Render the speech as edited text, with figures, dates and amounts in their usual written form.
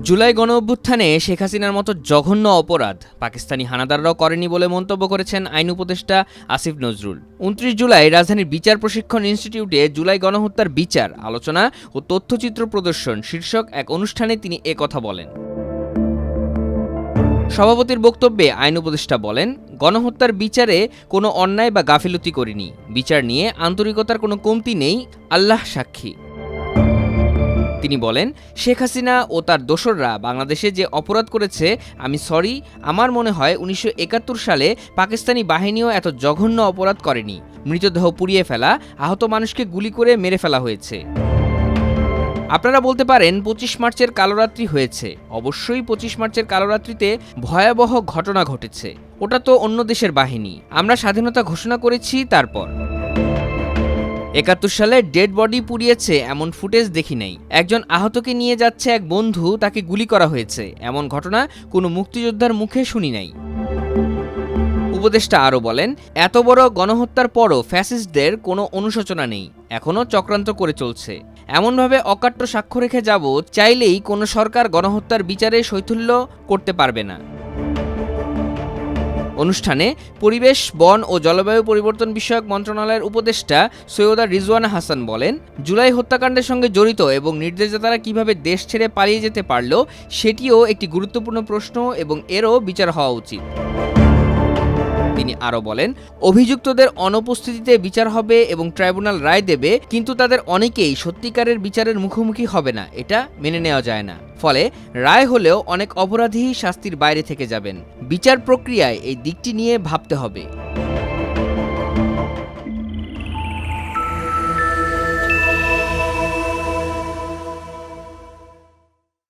জুলাই গণঅভ্যুত্থানে শেখ হাসিনার মতো জঘন্য অপরাধ পাকিস্তানি হানাদাররাও করেনি বলে মন্তব্য করেছেন আইন উপদেষ্টা আসিফ নজরুল। ২৯ জুলাই রাজধানীর বিচার প্রশিক্ষণ ইনস্টিটিউটে জুলাই গণহত্যার বিচার, আলোচনা ও তথ্যচিত্র প্রদর্শন শীর্ষক এক অনুষ্ঠানে তিনি একথা বলেন। সভাপতির বক্তব্যে আইন উপদেষ্টা বলেন, গণহত্যার বিচারে কোনো অন্যায় বা গাফিলতি করিনি। বিচার নিয়ে আন্তরিকতার কোনো কমতি নেই, আল্লাহ সাক্ষী। তিনি বলেন, শেখ হাসিনা ও তার দোসররা বাংলাদেশে যে অপরাধ করেছে, আমি সরি, আমার মনে হয় ১৯৭১ সালে পাকিস্তানি বাহিনীও এত জঘন্য অপরাধ করেনি। মৃতদেহ পুড়িয়ে ফেলা, আহত মানুষকে গুলি করে মেরে ফেলা হয়েছে। আপনারা বলতে পারেন ২৫ মার্চের কালোরাত্রি হয়েছে। অবশ্যই ২৫ মার্চের কালোরাত্রিতে ভয়াবহ ঘটনা ঘটেছে। ওটা তো অন্য দেশের বাহিনী। আমরা স্বাধীনতা ঘোষণা করেছি তারপর। ৭১ সালে ডেড বডি পুড়িয়েছে এমন ফুটেজ দেখি নাই। একজন আহতকে নিয়ে যাচ্ছে এক বন্ধু, তাকে গুলি করা হয়েছে, এমন ঘটনা কোনো মুক্তিযোদ্ধার মুখে শুনি নাই। উপদেষ্টা আরও বলেন, এত বড় গণহত্যার পরও ফ্যাসিস্টদের কোনো অনুশোচনা নেই, এখনও চক্রান্ত করে চলছে। এমনভাবে অকাট্য সাক্ষ্য রেখে যাব, চাইলেই কোনো সরকার গণহত্যার বিচারে শৈথিল্য করতে পারবে না। অনুষ্ঠানে পরিবেশ, বন ও জলবায়ু পরিবর্তন বিষয়ক মন্ত্রণালয়ের উপদেষ্টা সৈয়দা রিজওয়ানা হাসান বলেন, জুলাই হত্যাকাণ্ডের সঙ্গে জড়িত এবং নির্দেশদাতারা কিভাবে দেশ ছেড়ে পালিয়ে যেতে পারল সেটিও একটি গুরুত্বপূর্ণ প্রশ্ন এবং এরও বিচার হওয়া উচিত। তিনি আরও বলেন, অভিযুক্তদের অনুপস্থিতিতে বিচার হবে এবং ট্রাইব্যুনাল রায় দেবে, কিন্তু তাদের অনেকেই সত্যিকারের বিচারের মুখোমুখি হবে না, এটা মেনে নেওয়া যায় না। ফলে রায় হলেও অনেক অপরাধী শাস্তির বাইরে থেকে যাবেন। বিচার প্রক্রিয়ায় এই দিকটি নিয়ে ভাবতে হবে।